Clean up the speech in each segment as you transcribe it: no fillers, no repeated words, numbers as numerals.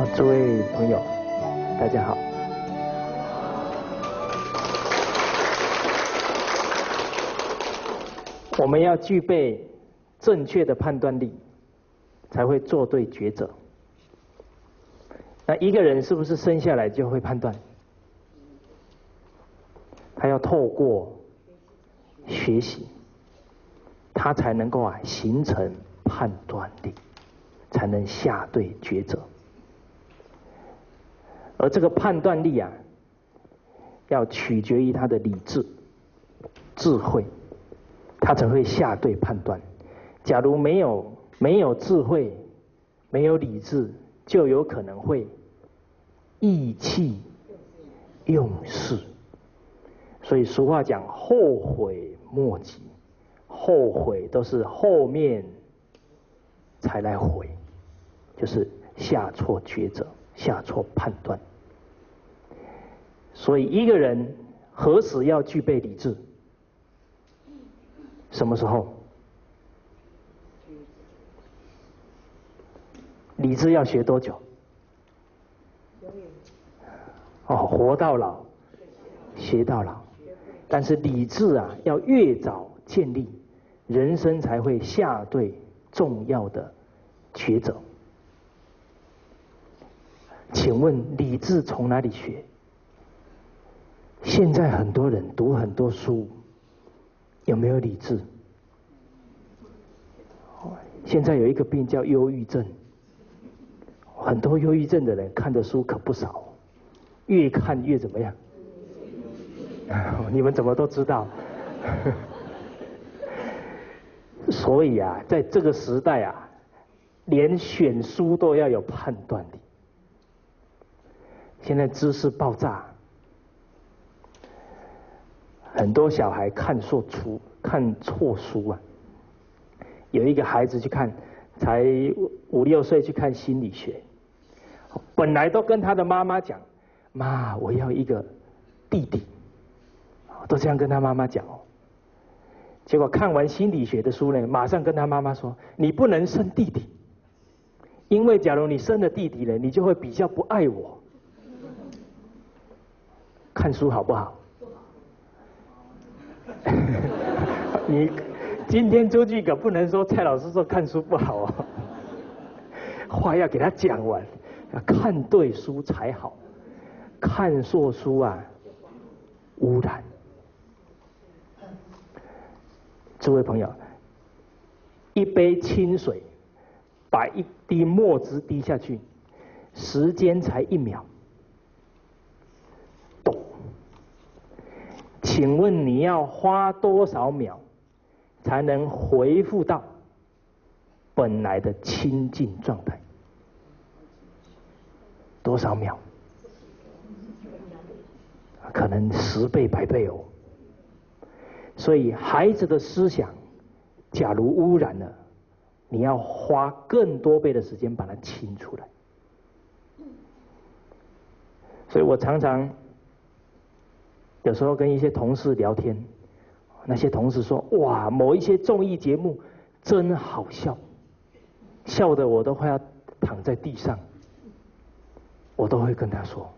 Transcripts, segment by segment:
好，诸位朋友，大家好。我们要具备正确的判断力，才会做对抉择。那一个人是不是生下来就会判断？他要透过学习，他才能够形成判断力，才能下对抉择。而这个判断力要取决于他的理智、智慧，他才会下对判断。假如没有智慧，没有理智，就有可能会意气用事。所以俗话讲后悔莫及，后悔都是后面才来悔，就是下错抉择，下错判断。所以一个人何时要具备理智？什么时候？理智要学多久？活到老，学到老。但是理智要越早建立，人生才会下对重要的抉择。请问理智从哪里学？现在很多人读很多书，有没有理智？现在有一个病叫忧郁症，很多忧郁症的人看的书可不少，越看越怎么样？你们怎么都知道？所以在这个时代连选书都要有判断力。现在知识爆炸，很多小孩看错书有一个孩子去看，才5、6岁去看心理学，本来都跟他的妈妈讲，妈，我要一个弟弟，都这样跟他妈妈讲结果看完心理学的书呢，马上跟他妈妈说，你不能生弟弟，因为假如你生了弟弟呢，你就会比较不爱我。看书好不好？你今天出去可不能说蔡老师说看书不好话要给他讲完，看对书才好，看错书污染。诸位朋友，一杯清水，把一滴墨汁滴下去，时间才1秒。请问你要花多少秒才能恢复到本来的清净状态？多少秒？可能10倍、100倍所以孩子的思想，假如污染了，你要花更多倍的时间把它清出来。所以我常常有时候跟一些同事聊天，那些同事说，哇，某一些综艺节目真好笑，笑得我都快要躺在地上。我都会跟他说，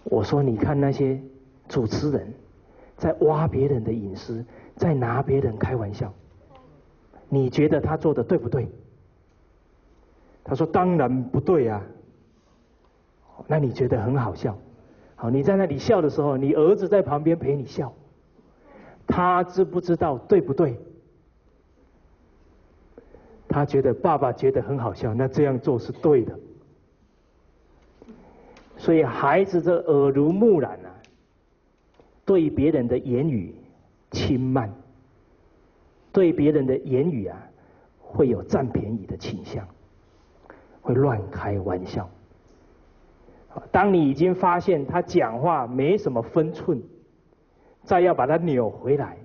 我说你看那些主持人在挖别人的隐私，在拿别人开玩笑，你觉得他做的对不对？他说当然不对那你觉得很好笑？好，你在那里笑的时候，你儿子在旁边陪你笑，他知不知道对不对？他觉得爸爸觉得很好笑，那这样做是对的。所以孩子这耳濡目染对别人的言语轻慢，对别人的言语会有占便宜的倾向，会乱开玩笑。当你已经发现他讲话没什么分寸，再要把他扭回来，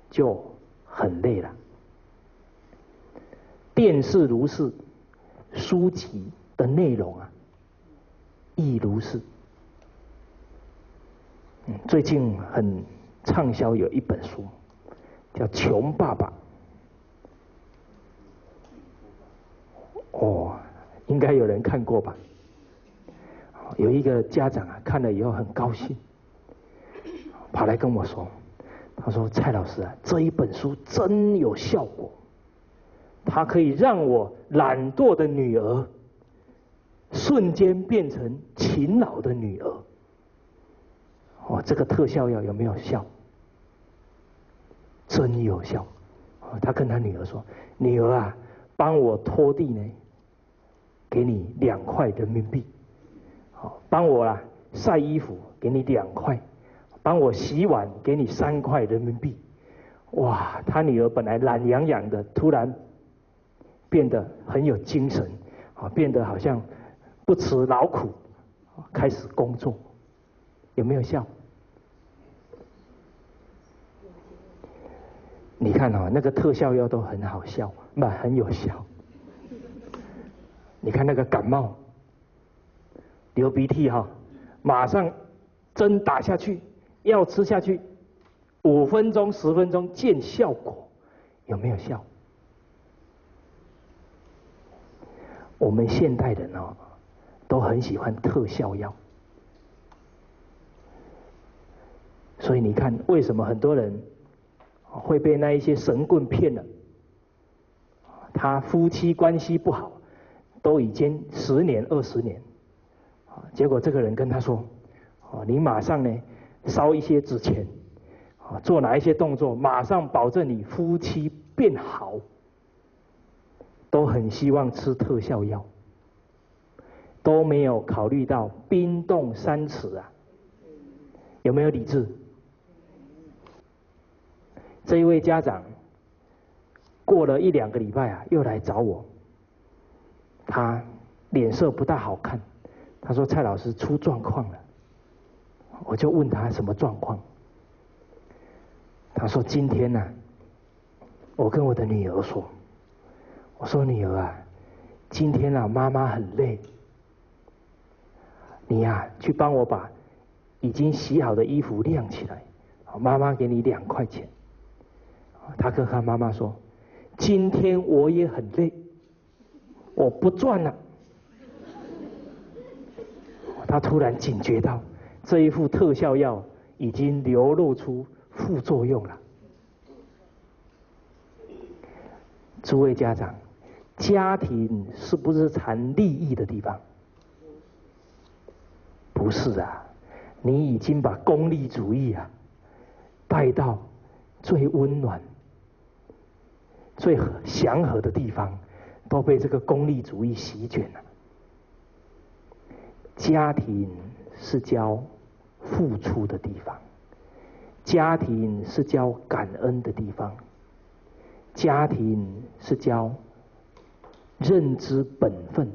就很累了。电视如是，书籍的内容亦如是。最近很畅销有一本书，叫《穷爸爸》。该有人看过吧？有一个家长啊，看了以后很高兴，跑来跟我说，他说：“蔡老师啊，这一本书真有效果，它可以让我懒惰的女儿瞬间变成勤劳的女儿。”哦，这个特效药有没有效？真有效。他跟他女儿说：“女儿啊，帮我拖地呢，给你2块人民币。好，帮我啊晒衣服，给你2块。帮我洗碗，给你3块人民币。”哇，他女儿本来懒洋洋的，突然变得很有精神，啊，变得好像不辞劳苦，开始工作。有没有效？你看哦，那个特效药都很好笑，很有效。你看那个感冒、流鼻涕哈，马上针打下去，药吃下去，5分钟、10分钟见效果，有没有效？我们现代人哦，都很喜欢特效药，所以你看，为什么很多人会被那一些神棍骗了？他夫妻关系不好，都已经10年、20年，结果这个人跟他说：“你马上呢烧一些纸钱，做哪一些动作，马上保证你夫妻变好。”都很希望吃特效药，都没有考虑到冰冻3尺啊，有没有理智？这一位家长过了1、2个礼拜啊，又来找我，他脸色不大好看，他说：“蔡老师出状况了。”我就问他什么状况，他说：“今天呢，我跟我的女儿说，我说女儿啊，今天啊妈妈很累，你呀去帮我把已经洗好的衣服晾起来，妈妈给你2块钱。”他跟他妈妈说：“今天我也很累，我不赚了。”他突然警觉到这一副特效药已经流露出副作用了。诸位家长，家庭是不是谈利益的地方？不是啊，你已经把功利主义啊带到最温暖、最祥和的地方，都被这个功利主义席卷了。家庭是教付出的地方，家庭是教感恩的地方，家庭是教认知本分、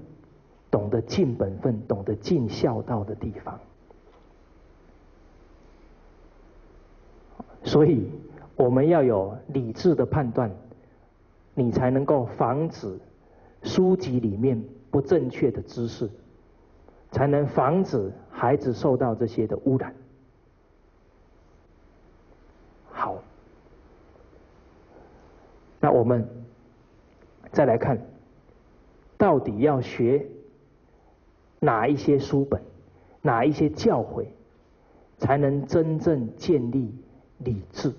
懂得尽本分、懂得尽孝道的地方。所以我们要有理智的判断，你才能够防止书籍里面不正确的知识，才能防止孩子受到这些的污染。好，那我们再来看，到底要学哪一些书本，哪一些教诲，才能真正建立理智？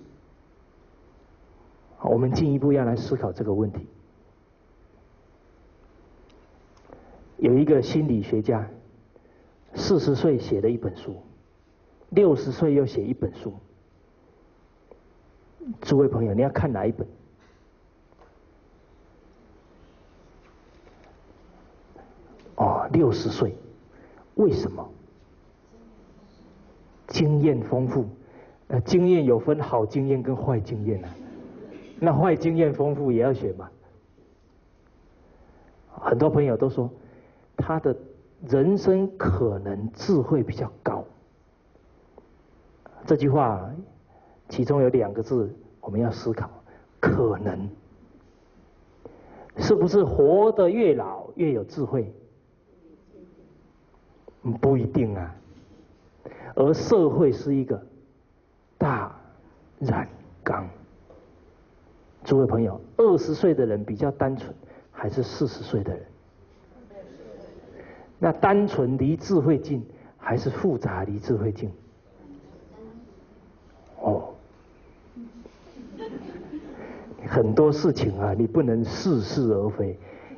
我们进一步要来思考这个问题。有一个心理学家，40岁写了一本书，60岁又写一本书。诸位朋友，你要看哪一本？60岁，为什么？经验丰富，经验有分好经验跟坏经验啊。那坏经验丰富也要选嘛？很多朋友都说他的人生可能智慧比较高。这句话其中有2个字我们要思考：可能。是不是活得越老越有智慧？不一定啊。而社会是一个大染缸。诸位朋友，20岁的人比较单纯，还是40岁的人那单纯离智慧近，还是复杂离智慧近？哦，很多事情啊，你不能似是而非，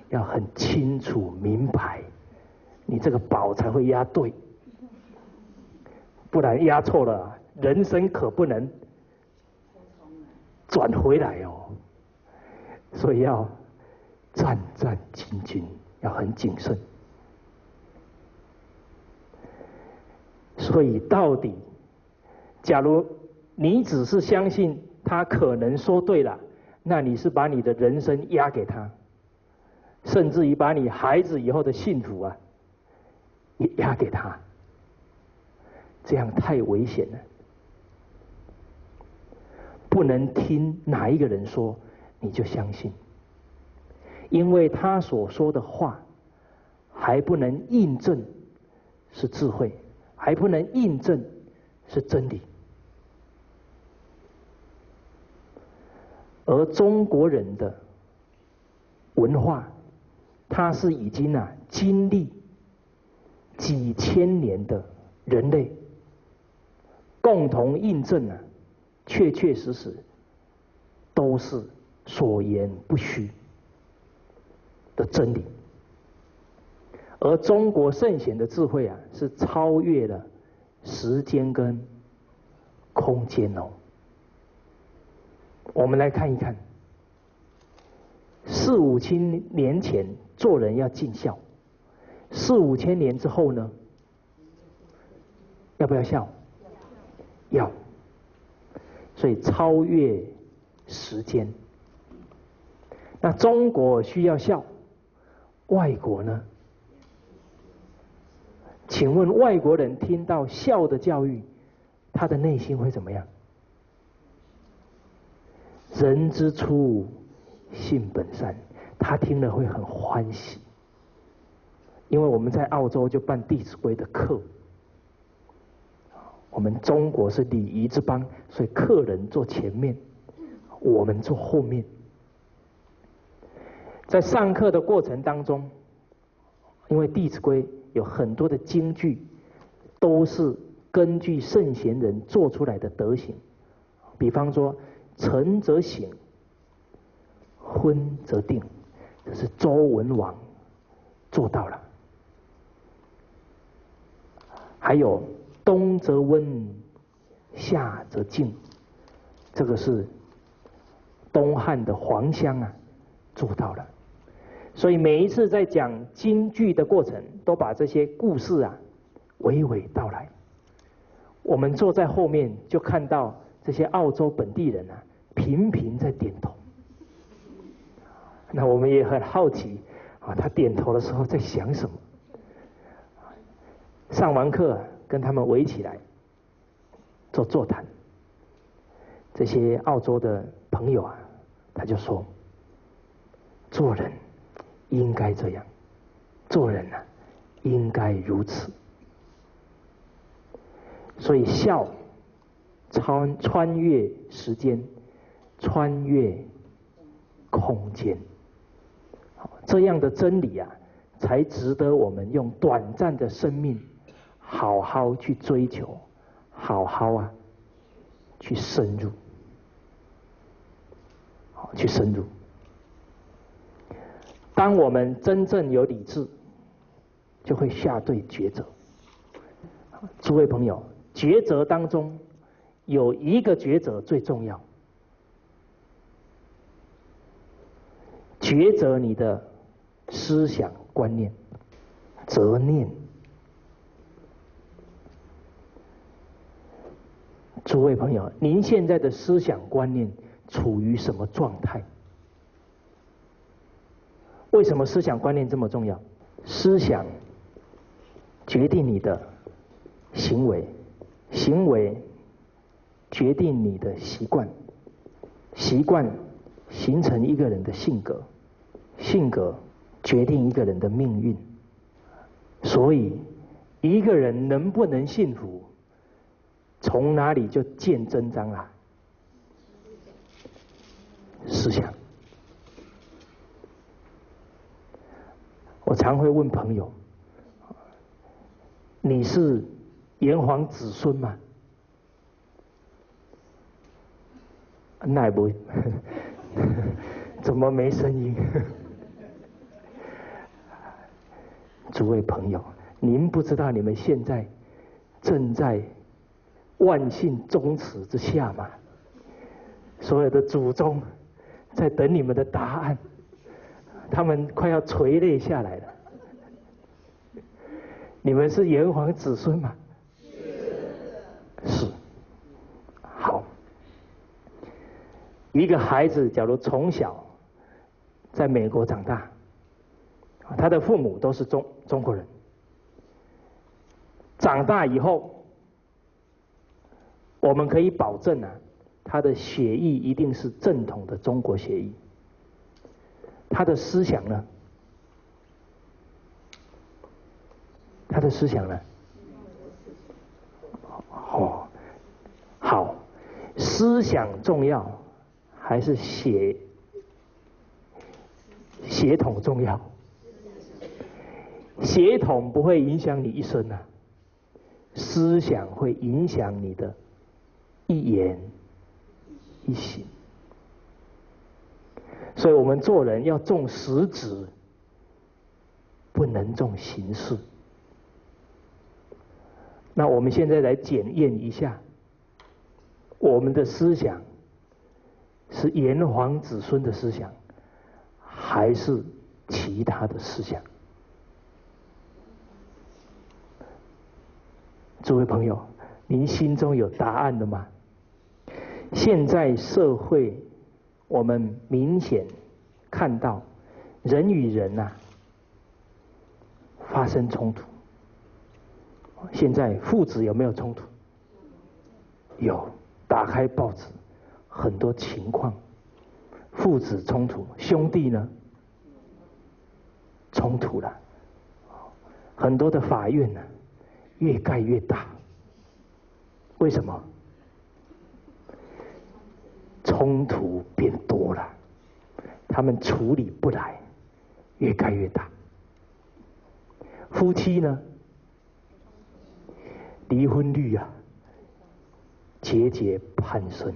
要很清楚明白，你这个宝才会压对，不然压错了，人生可不能转回来哦。所以要战战兢兢，要很谨慎。所以到底，假如你只是相信他可能说对了，那你是把你的人生押给他，甚至于把你孩子以后的幸福啊也押给他，这样太危险了。不能听哪一个人说你就相信，因为他所说的话还不能印证是智慧，还不能印证是真理。而中国人的文化，它是已经经历几千年的人类共同印证确确实实都是所言不虚的真理。而中国圣贤的智慧是超越了时间跟空间哦。我们来看一看，4、5千年前做人要尽孝，4、5千年之后呢，要不要孝？要。所以超越时间。那中国需要孝，外国呢？请问外国人听到孝的教育，他的内心会怎么样？人之初，性本善，他听了会很欢喜。因为我们在澳洲就办《弟子规》的课，我们中国是礼仪之邦，所以客人坐前面，我们坐后面。在上课的过程当中，因为《弟子规》有很多的金句，都是根据圣贤人做出来的德行。比方说，诚则省，昏则定，这是周文王做到了。还有冬则温，夏则静，这个是东汉的黄香做到了。所以每一次在讲京剧的过程，都把这些故事娓娓道来。我们坐在后面就看到这些澳洲本地人频频在点头。那我们也很好奇他点头的时候在想什么。上完课跟他们围起来做座谈，这些澳洲的朋友他就说，做人应该这样，做人应该如此。所以孝穿越时间，穿越空间，这样的真理才值得我们用短暂的生命好好去追求，好好去深入，去深入。当我们真正有理智，就会下对抉择。诸位朋友，抉择当中有一个抉择最重要，抉择你的思想观念，择念。诸位朋友，您现在的思想观念处于什么状态？为什么思想观念这么重要？思想决定你的行为，行为决定你的习惯，习惯形成一个人的性格，性格决定一个人的命运。所以一个人能不能幸福，从哪里就见真章思想。我常会问朋友，你是炎黄子孙吗？那也不会，怎么没声音？诸位朋友，您不知道你们现在正在万幸宗祠之下吗？所有的祖宗在等你们的答案，他们快要垂泪下来了。你们是炎黄子孙吗？是。好，一个孩子假如从小在美国长大，他的父母都是中国人，长大以后，我们可以保证啊，他的血裔一定是正统的中国血裔。他的思想呢？他的思想呢？哦，好，思想重要还是血统重要？血统不会影响你一生啊，思想会影响你的一言一行。所以我们做人要重实质，不能重形式。那我们现在来检验一下，我们的思想是炎黄子孙的思想，还是其他的思想？诸位朋友，您心中有答案了吗？现在社会，我们明显看到人与人啊发生冲突。现在父子有没有冲突？有，打开报纸，很多情况，父子冲突，兄弟呢冲突了，很多的法院呢越盖越大。为什么？冲突变多了，他们处理不来，越盖越大。夫妻呢？离婚率啊节节攀升，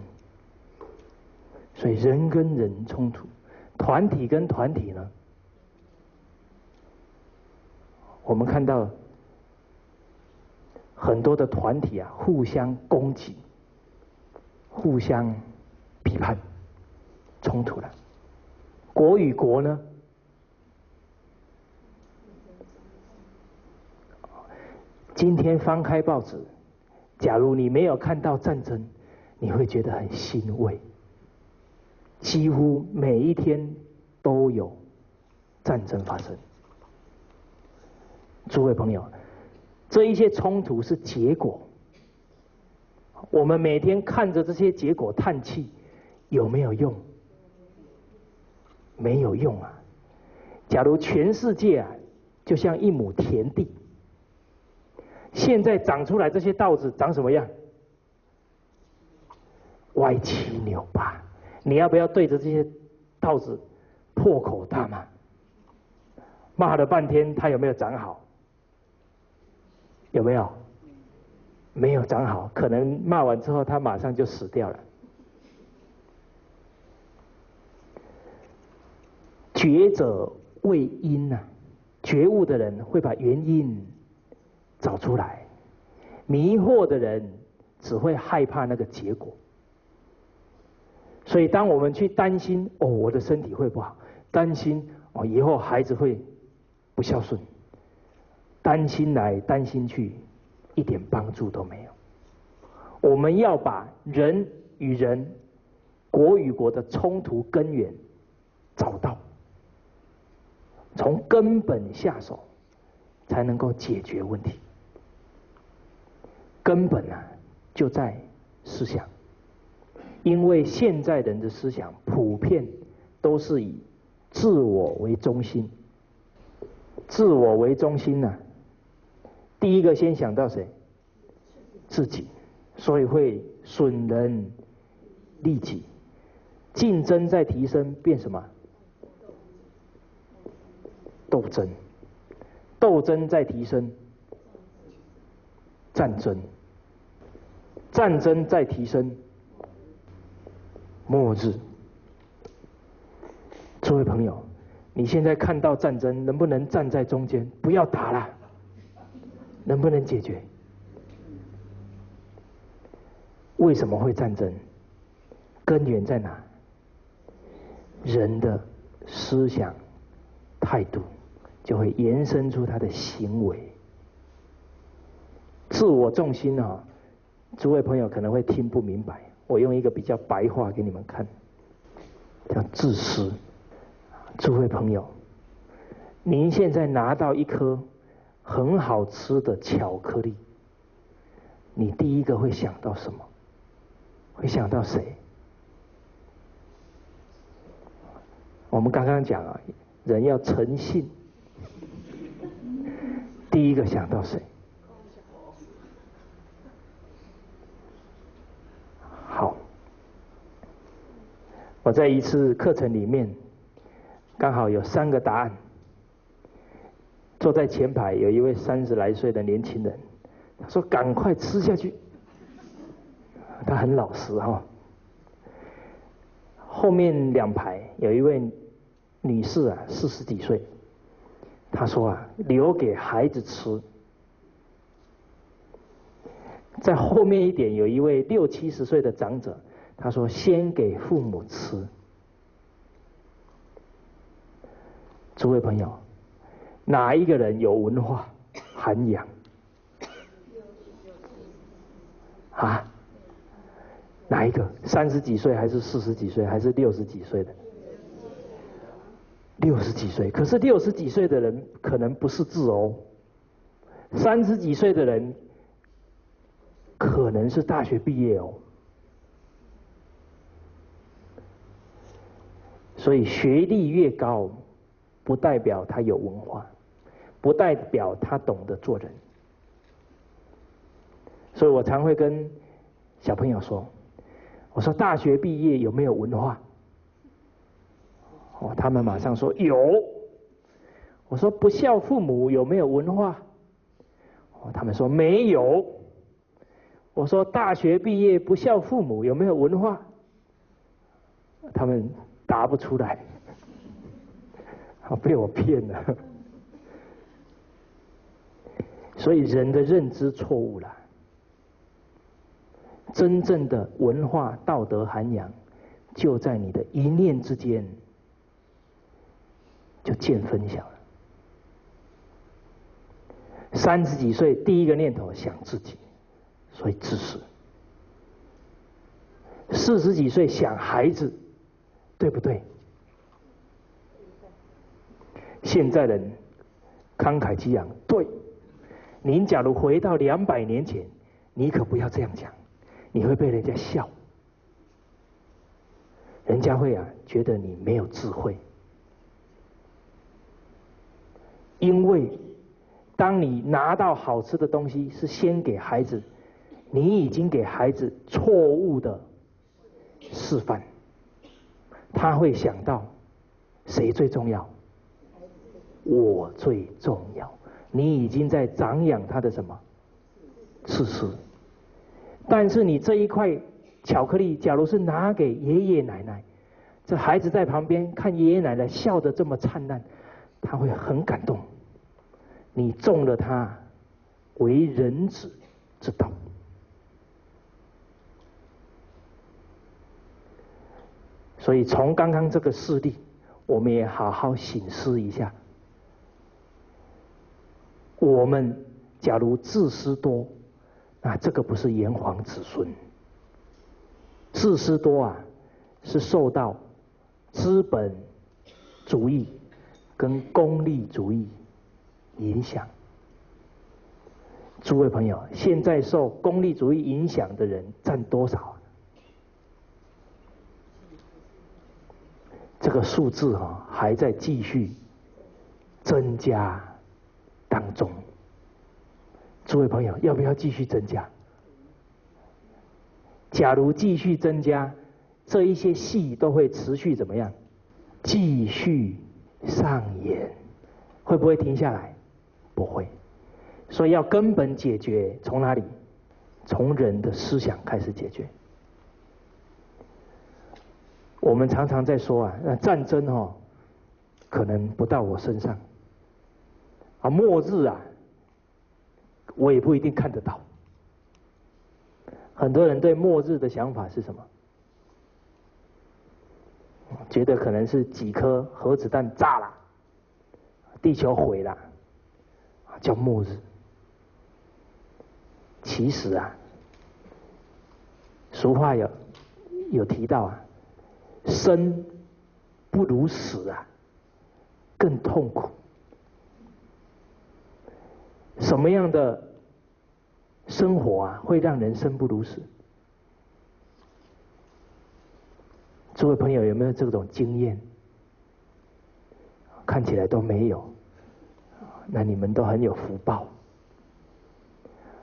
所以人跟人冲突，团体跟团体呢，我们看到很多的团体啊互相攻击，互相批判，冲突了。国与国呢？今天翻开报纸，假如你没有看到战争，你会觉得很欣慰。几乎每一天都有战争发生。诸位朋友，这一些冲突是结果，我们每天看着这些结果叹气，有没有用？没有用啊！假如全世界啊，就像一亩田地。现在长出来这些稻子长什么样？歪七扭八。你要不要对着这些稻子破口大骂？骂了半天，它有没有长好？有没有？没有长好，可能骂完之后，它马上就死掉了。觉者谓因啊，觉悟的人会把原因找出来，迷惑的人只会害怕那个结果。所以当我们去担心我的身体会不好，担心以后孩子会不孝顺，担心来担心去，一点帮助都没有。我们要把人与人、国与国的冲突根源找到，从根本下手，才能够解决问题。根本啊，就在思想。因为现在人的思想普遍都是以自我为中心，自我为中心呢，第一个先想到谁？自己，所以会损人利己。竞争在提升，变什么？斗争。斗争在提升，战争，战争在提升，末日。诸位朋友，你现在看到战争，能不能站在中间，不要打了？能不能解决？为什么会战争？根源在哪？人的思想态度就会延伸出他的行为。自我重心啊，诸位朋友可能会听不明白，我用一个比较白话给你们看，叫自私。诸位朋友，您现在拿到一颗很好吃的巧克力，你第一个会想到什么？会想到谁？我们刚刚讲啊，人要诚信，第一个想到谁？好，我在一次课程里面，刚好有3个答案。坐在前排有一位30来岁的年轻人，他说：“赶快吃下去。”他很老实哈。后面2排有一位女士啊，40几岁，她说啊，留给孩子吃。在后面一点有一位60、70岁的长者，他说先给父母吃。诸位朋友，哪一个人有文化涵养？啊？哪一个？30几岁还是40几岁还是60几岁的？60几岁。可是60几岁的人可能不是字哦，30几岁的人可能是大学毕业哦。所以学历越高，不代表他有文化，不代表他懂得做人。所以我常会跟小朋友说，我说大学毕业有没有文化？哦，他们马上说有。我说不孝父母有没有文化？哦，他们说没有。我说大学毕业不孝父母有没有文化？他们答不出来，被我骗了。所以人的认知错误了。真正的文化道德涵养，就在你的一念之间，就见分晓了。30几岁第一个念头想自己，所以自私。40几岁想孩子，对不对？现在人慷慨激昂，对。您假如回到200年前，你可不要这样讲，你会被人家笑。人家会觉得你没有智慧。因为当你拿到好吃的东西是先给孩子，你已经给孩子错误的示范，他会想到谁最重要？我最重要。你已经在长养他的什么？自私。但是你这一块巧克力，假如是拿给爷爷奶奶，这孩子在旁边看爷爷奶奶笑得这么灿烂，他会很感动。你中了他为人子之道。所以从刚刚这个事例，我们也好好省思一下。我们假如自私多，那这个不是炎黄子孙。自私多是受到资本主义跟功利主义影响。诸位朋友，现在受功利主义影响的人占多少？这个数字还在继续增加当中。诸位朋友，要不要继续增加？假如继续增加，这一些戏都会持续怎么样？继续上演，会不会停下来？不会。所以要根本解决，从哪里？从人的思想开始解决。我们常常在说啊，那战争哦，可能不到我身上，啊，末日啊，我也不一定看得到。很多人对末日的想法是什么？觉得可能是几颗核子弹炸了，地球毁了，叫末日。其实啊，俗话有提到啊，生不如死啊，更痛苦。什么样的生活啊，会让人生不如死？诸位朋友有没有这种经验？看起来都没有，那你们都很有福报。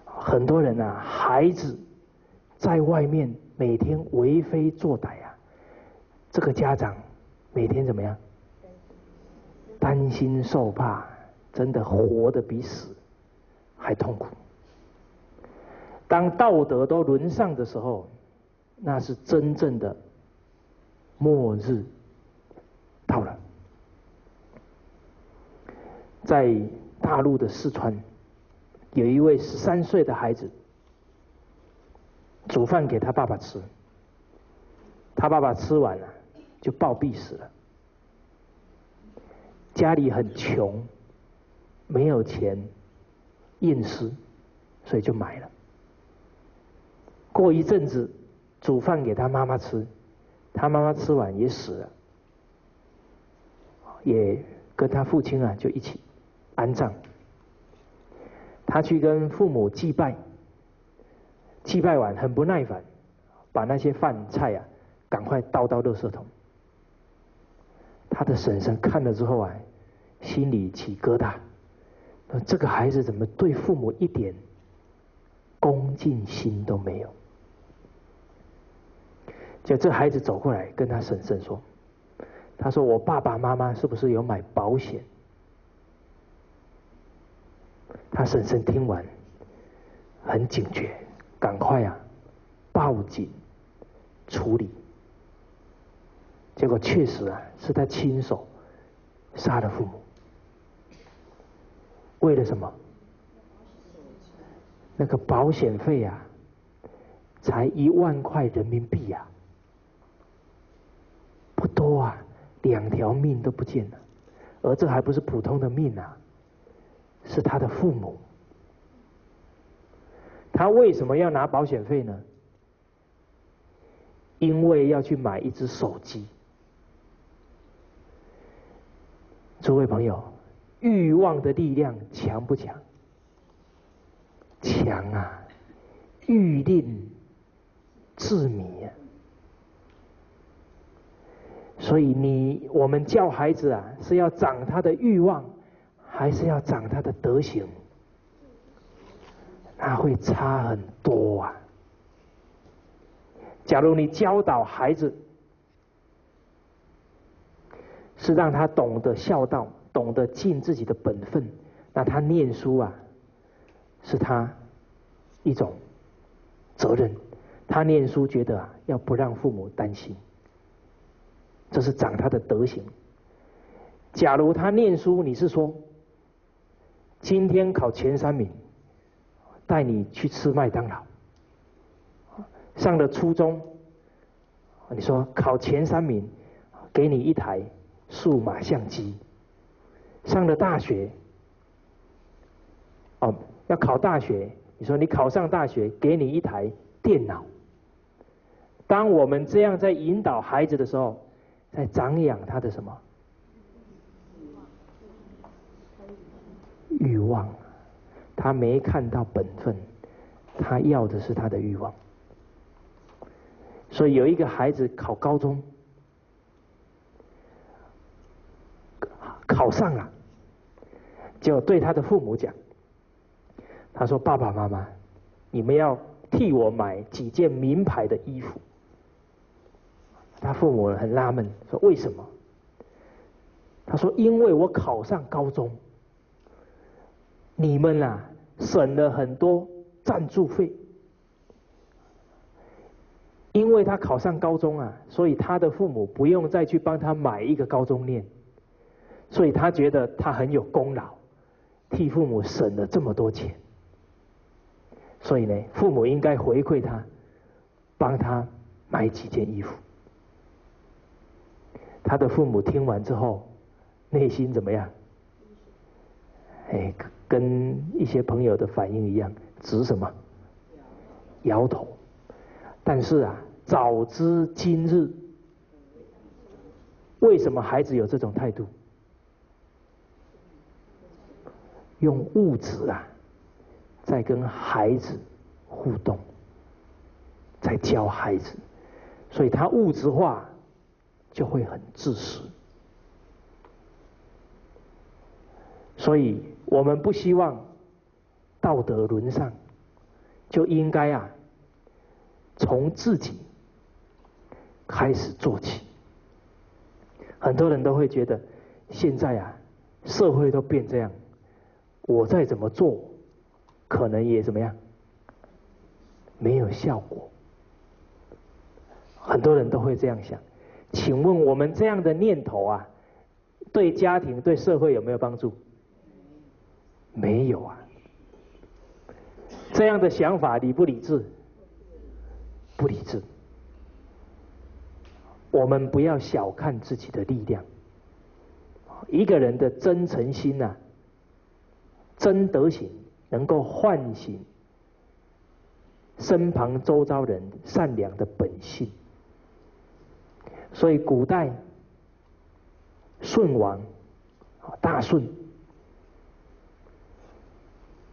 很多人啊，孩子在外面每天为非作歹啊，这个家长每天怎么样？担心受怕，真的活得比死还痛苦。当道德都沦丧的时候，那是真正的末日到了。在大陆的四川，有一位13岁的孩子，煮饭给他爸爸吃，他爸爸吃完了就暴毙死了。家里很穷，没有钱验尸，所以就埋了。过一阵子，煮饭给他妈妈吃，他妈妈吃完也死了，也跟他父亲啊就一起安葬。他去跟父母祭拜，祭拜完很不耐烦，把那些饭菜啊赶快倒到垃圾桶。他的婶婶看了之后啊，心里起疙瘩，说这个孩子怎么对父母一点恭敬心都没有？就这孩子走过来跟他婶婶说，他说我爸爸妈妈是不是有买保险？他婶婶听完很警觉，赶快啊报警处理。结果确实啊是他亲手杀了父母。为了什么？那个保险费啊才1万块人民币啊，不多啊，2条命都不见了。而这还不是普通的命啊，是他的父母。他为什么要拿保险费呢？因为要去买一只手机。诸位朋友，欲望的力量强不强？强啊！欲令自迷啊！所以我们教孩子啊，是要长他的欲望，还是要长他的德行？那会差很多啊！假如你教导孩子是让他懂得孝道，懂得尽自己的本分，那他念书啊，是他一种责任。他念书觉得啊，要不让父母担心，这是长他的德行。假如他念书，你是说今天考前3名，带你去吃麦当劳。上了初中，你说考前3名，给你1台数码相机。上了大学，要考大学，你说你考上大学，给你1台电脑。当我们这样在引导孩子的时候，在长养他的什么欲望？他没看到本分，他要的是他的欲望。所以有一个孩子考高中，考上了，就对他的父母讲，他说：“爸爸妈妈，你们要替我买几件名牌的衣服。”他父母很纳闷，说：“为什么？”他说：“因为我考上高中，你们啊省了很多赞助费。因为他考上高中啊，所以他的父母不用再去帮他买一个高中念，所以他觉得他很有功劳，替父母省了这么多钱。所以呢，父母应该回馈他，帮他买几件衣服。他的父母听完之后，内心怎么样？跟一些朋友的反应一样，直什么？摇头。但是啊，早知今日，为什么孩子有这种态度？用物质啊，在跟孩子互动，在教孩子，所以他物质化就会很自私。所以我们不希望道德沦丧，就应该啊，从自己开始做起。很多人都会觉得，现在啊，社会都变这样，我再怎么做，可能也怎么样，没有效果。很多人都会这样想。请问我们这样的念头啊，对家庭、对社会有没有帮助？没有啊。这样的想法理不理智？不理智。我们不要小看自己的力量。一个人的真诚心啊，真德行，能够唤醒身旁周遭人善良的本性。所以古代舜王大舜，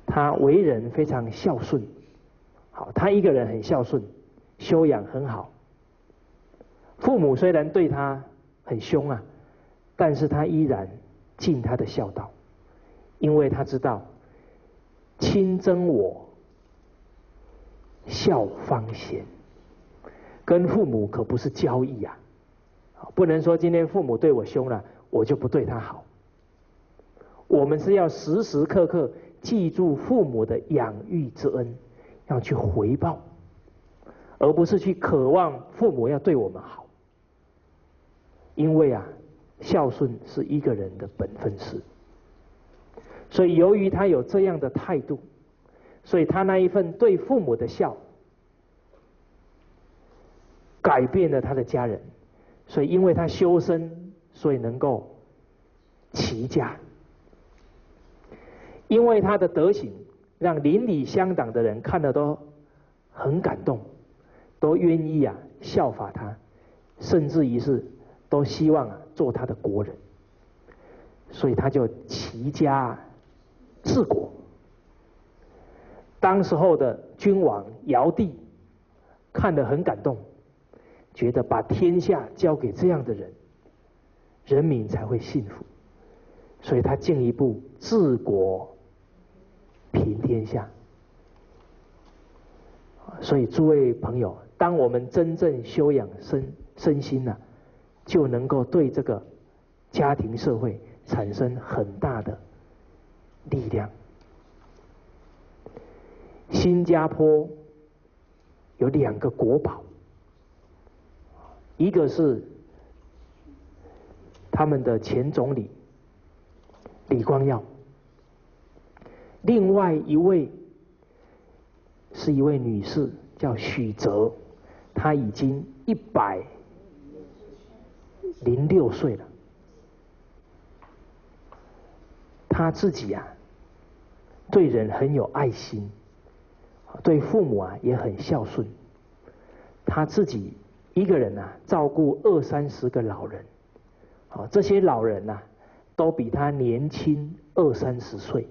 他为人非常孝顺。好，他一个人很孝顺，修养很好。父母虽然对他很凶啊，但是他依然尽他的孝道，因为他知道亲憎我，孝方贤。跟父母可不是交易啊，不能说今天父母对我凶了，我就不对他好。我们是要时时刻刻记住父母的养育之恩，要去回报，而不是去渴望父母要对我们好。因为啊，孝顺是一个人的本分事。所以由于他有这样的态度，所以他那一份对父母的孝，改变了他的家人。所以因为他修身，所以能够齐家。因为他的德行，让邻里乡党的人看了都很感动，都愿意啊效法他，甚至于是都希望啊做他的国人。所以他就齐家治国。当时候的君王尧帝看得很感动，觉得把天下交给这样的人，人民才会幸福。所以他进一步治国平天下。所以诸位朋友，当我们真正修养身心啊，就能够对这个家庭社会产生很大的力量。新加坡有2个国宝，一个是他们的前总理李光耀，另外一位是一位女士叫许哲，她已经106岁了。她自己啊，对人很有爱心，对父母啊也很孝顺。她自己一个人啊，照顾20-30个老人，这些老人啊，都比她年轻20-30岁，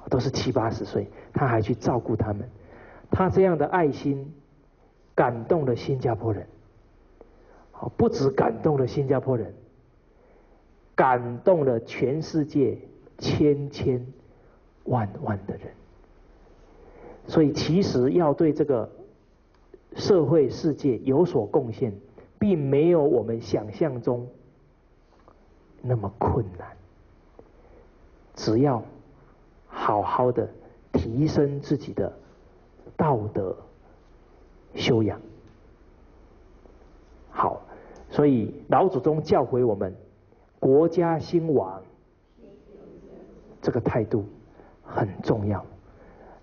都是70-80岁，她还去照顾他们。她这样的爱心，感动了新加坡人。不只感动了新加坡人，感动了全世界千万的人。所以其实要对这个社会世界有所贡献，并没有我们想象中那么困难。只要好好的提升自己的道德修养。好，所以老祖宗教诲我们，国家兴亡，这个态度很重要。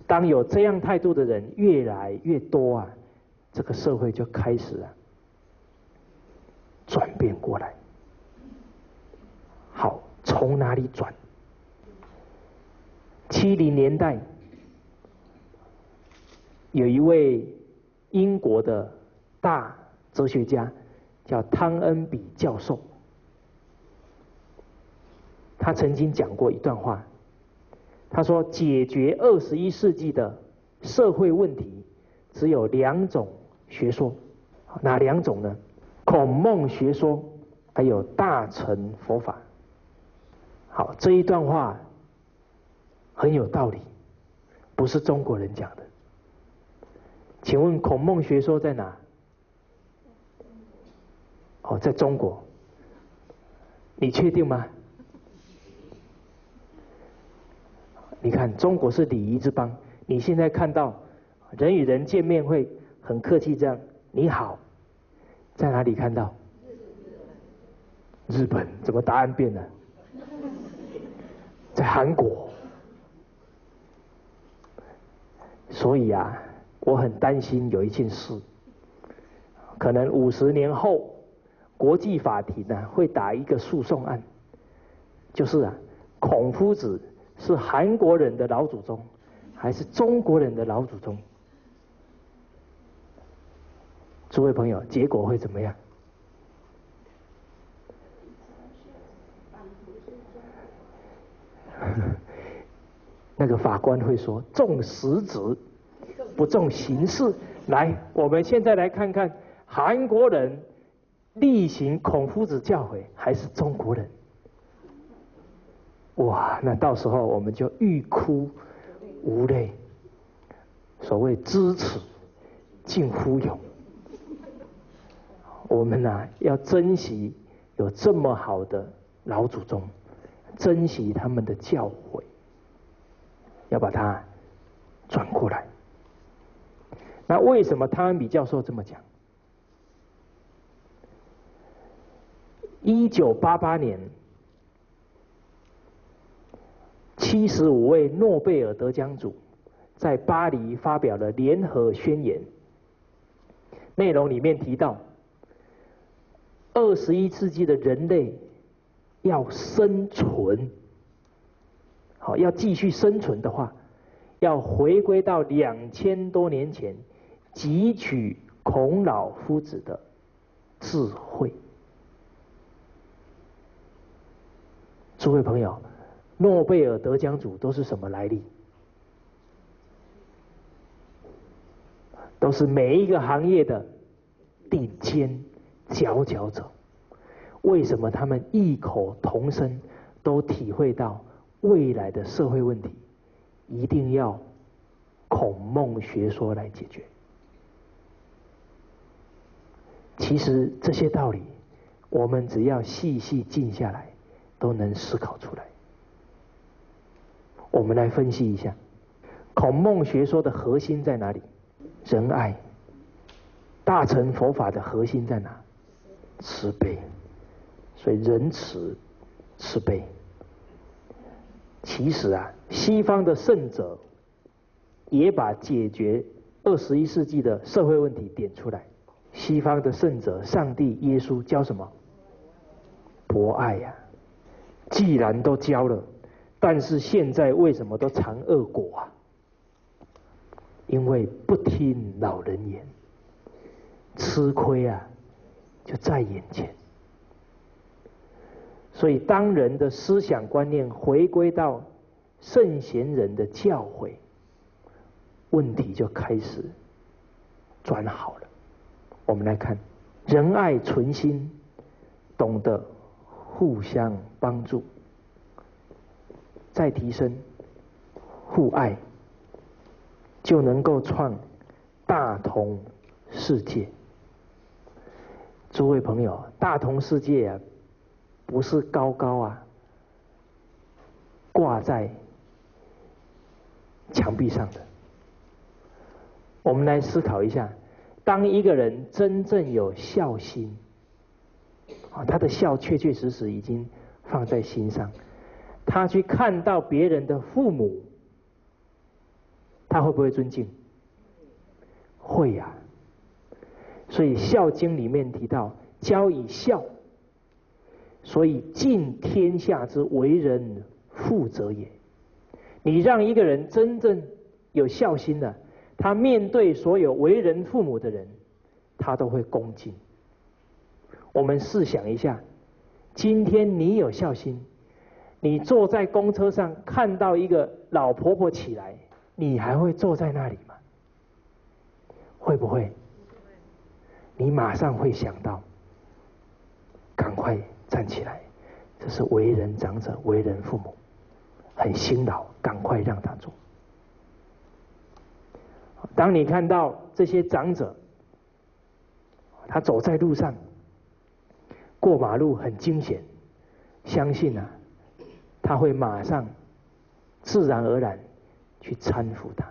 当有这样态度的人越来越多啊，这个社会就开始转变过来。好，从哪里转？70年代有一位英国的大哲学家叫汤恩比教授，他曾经讲过一段话，他说解决21世纪的社会问题只有2种学说，哪2种呢？孔孟学说还有大乘佛法。好，这一段话很有道理，不是中国人讲的。请问孔孟学说在哪？哦，在中国。你确定吗？你看，中国是礼仪之邦。你现在看到人与人见面会很客气这样，你好，在哪里看到？日本。怎么答案变了？在韩国。所以啊，我很担心有一件事，可能50年后，国际法庭会打一个诉讼案，就是孔夫子是韩国人的老祖宗，还是中国人的老祖宗？诸位朋友，结果会怎么样？那个法官会说重实质不重形式。来，我们现在来看看韩国人厉行孔夫子教诲还是中国人？哇，那到时候我们就欲哭无泪。所谓知耻近乎勇，我们要珍惜有这么好的老祖宗，珍惜他们的教诲，要把它转过来。那为什么汤恩比教授这么讲？1988年，75位诺贝尔得奖组在巴黎发表了联合宣言，内容里面提到，21世纪的人类要生存，好，要继续生存的话，要回归到2000多年前汲取孔老夫子的智慧。诸位朋友，诺贝尔得奖组都是什么来历？都是每一个行业的顶尖佼佼者。为什么他们异口同声都体会到未来的社会问题一定要孔孟学说来解决？其实这些道理，我们只要细细静下来，都能思考出来。我们来分析一下，孔孟学说的核心在哪里？仁爱。大乘佛法的核心在哪？慈悲。所以仁慈、慈悲。其实西方的圣者也把解决21世纪的社会问题点出来。西方的圣者，上帝、耶稣教什么？博爱呀。既然都教了，但是现在为什么都尝恶果啊？因为不听老人言，吃亏就在眼前。所以当人的思想观念回归到圣贤人的教诲，问题就开始转好了。我们来看，仁爱存心，懂得互相帮助，再提升互爱，就能够创大同世界。诸位朋友，大同世界不是高高挂在墙壁上的。我们来思考一下，当一个人真正有孝心，他的孝确确实实已经放在心上，他去看到别人的父母，他会不会尊敬？会呀。所以《孝经》里面提到，教以孝，所以尽天下之为人父者也。你让一个人真正有孝心的，他面对所有为人父母的人，他都会恭敬。我们试想一下，今天你有孝心，你坐在公车上看到一个老婆婆起来，你还会坐在那里吗？会不会？你马上会想到，赶快站起来，这是为人长者、为人父母，很辛劳，赶快让他做。当你看到这些长者，他走在路上，过马路很惊险，相信啊，他会马上自然而然去搀扶他。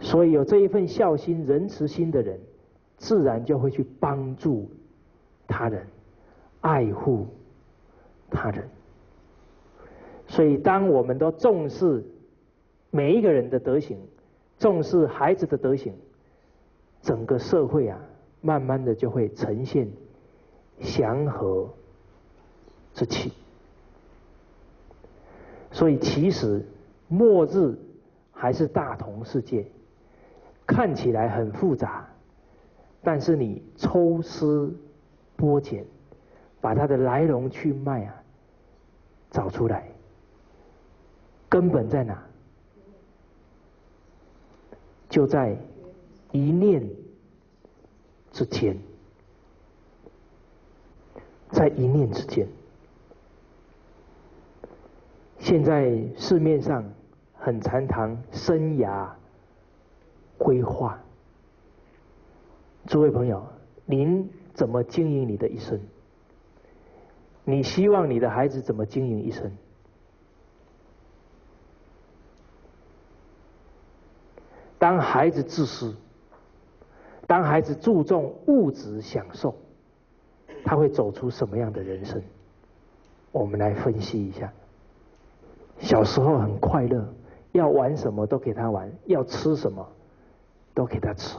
所以有这一份孝心、仁慈心的人，自然就会去帮助他人，爱护他人。所以当我们都重视每一个人的德行，重视孩子的德行，整个社会啊，慢慢的就会呈现祥和之气。所以其实末日还是大同世界，看起来很复杂，但是你抽丝剥茧，把它的来龙去脉啊找出来，根本在哪？就在一念之间，在一念之间。现在市面上很常谈生涯规划，诸位朋友，您怎么经营你的一生？你希望你的孩子怎么经营一生？当孩子自私，当孩子注重物质享受，他会走出什么样的人生？我们来分析一下。小时候很快乐，要玩什么都给他玩，要吃什么都给他吃，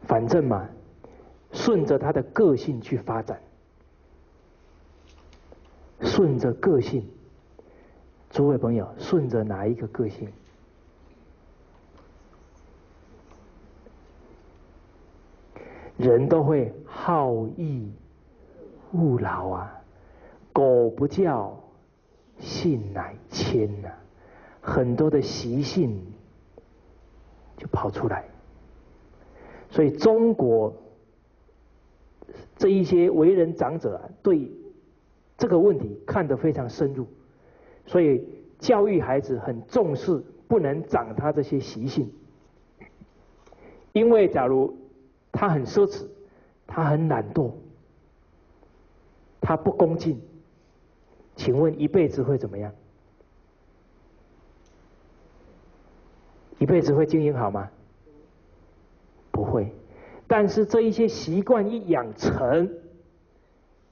反正嘛，顺着他的个性去发展，顺着个性。诸位朋友，顺着哪一个个性？人都会好逸恶劳啊，狗不叫性乃迁呐，很多的习性就跑出来。所以中国这一些为人长者啊，对这个问题看得非常深入，所以教育孩子很重视，不能长他这些习性。因为假如他很奢侈，他很懒惰，他不恭敬，请问一辈子会怎么样？一辈子会经营好吗？不会。但是这一些习惯一养成，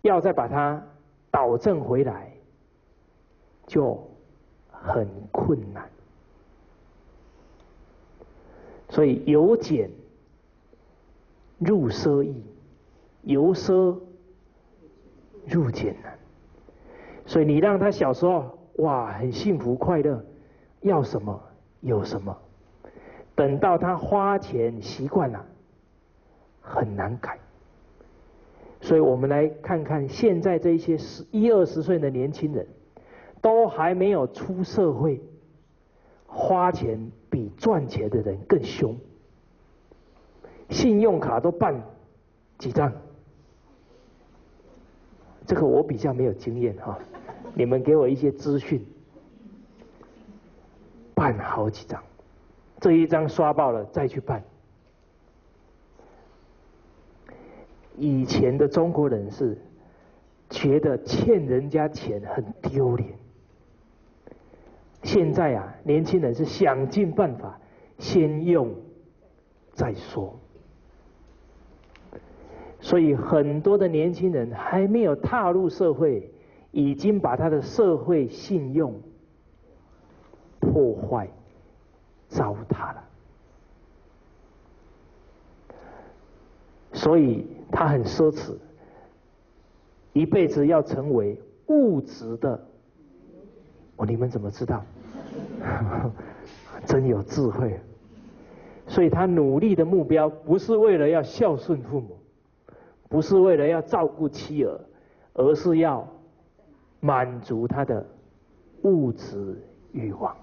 要再把它导正回来，就很困难。所以由俭入奢易，由奢入俭难。所以你让他小时候哇很幸福快乐，要什么有什么，等到他花钱习惯了，很难改。所以我们来看看现在这些10、20岁的年轻人，都还没有出社会，花钱比赚钱的人更凶。信用卡都办几张？这个我比较没有经验哈，你们给我一些资讯。办好几张，这一张刷爆了再去办。以前的中国人是觉得欠人家钱很丢脸，现现在啊，年轻人是想尽办法，先用再说。所以很多的年轻人还没有踏入社会，已经把他的社会信用破坏、糟蹋了。所以他很奢侈，一辈子要成为物质的。你们怎么知道？真有智慧。所以他努力的目标不是为了要孝顺父母，不是为了要照顾妻儿，而是要满足他的物质欲望。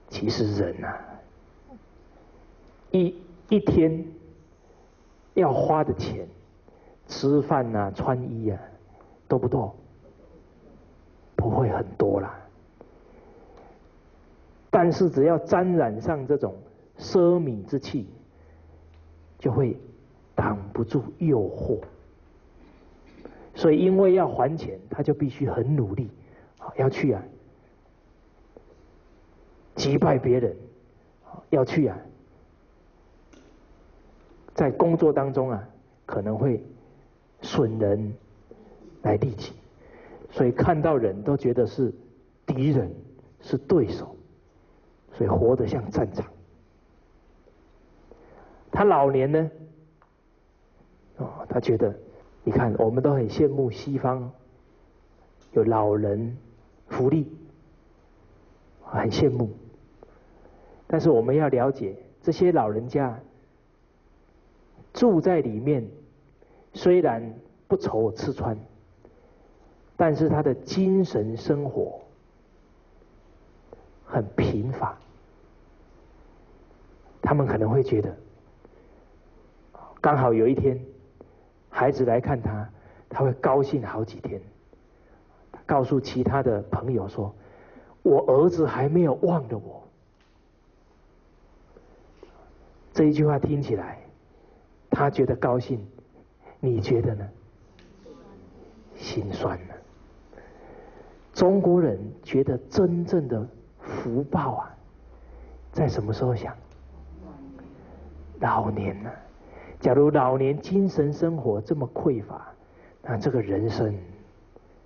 其实人啊，一天要花的钱，吃饭啊、穿衣啊，多不多？不会很多啦。但是只要沾染上这种奢靡之气，就会挡不住诱惑。所以因为要还钱，他就必须很努力，要去啊击败别人，要去啊在工作当中啊可能会损人来利己，所以看到人都觉得是敌人，是对手，所以活得像战场。他老年呢，他觉得，你看我们都很羡慕西方有老人福利，很羡慕。但是我们要了解，这些老人家住在里面，虽然不愁吃穿，但是他的精神生活很贫乏。他们可能会觉得，刚好有一天孩子来看他，他会高兴好几天，告诉其他的朋友说，我儿子还没有忘了我。这一句话听起来他觉得高兴，你觉得呢？心酸呢。中国人觉得真正的福报啊，在什么时候想？老年呢？假如老年精神生活这么匮乏，那这个人生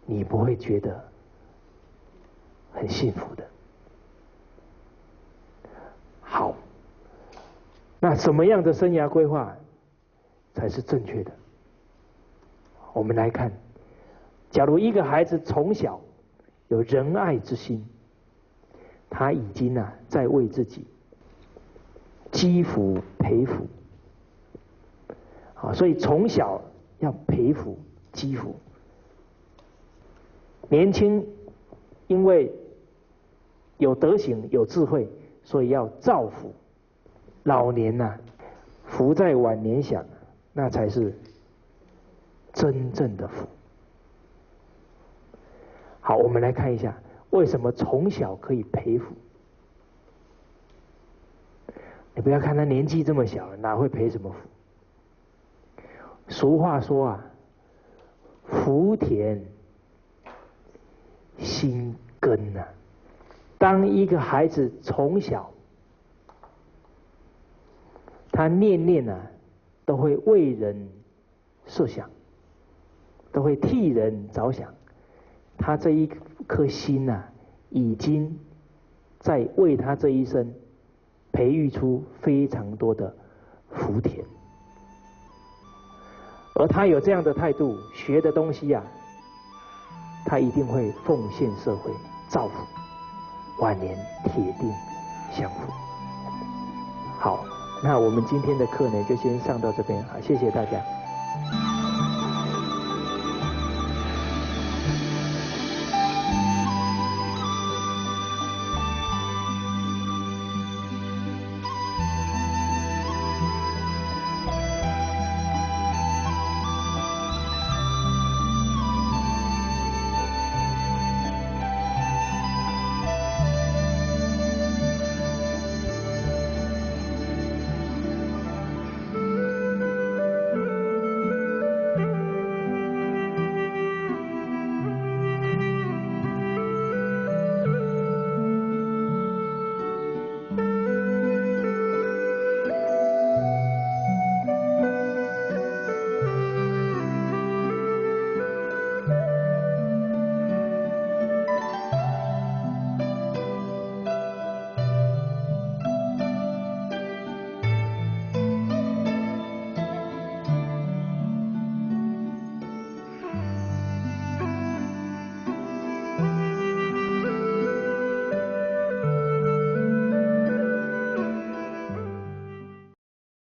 你不会觉得很幸福的。好，那什么样的生涯规划才是正确的？我们来看，假如一个孩子从小有仁爱之心，他已经在为自己积福培福。所以从小要培福积福。年轻因为有德行有智慧，所以要造福。老年福在晚年享，那才是真正的福。好，我们来看一下为什么从小可以培福。你不要看他年纪这么小，哪会培什么福？俗话说福田心根当一个孩子从小，他念念都会为人设想，都会替人着想，他这一颗心已经在为他这一生培育出非常多的福田。而他有这样的态度，学的东西他一定会奉献社会，造福，晚年铁定享福。好，那我们今天的课呢，就先上到这边，好，谢谢大家。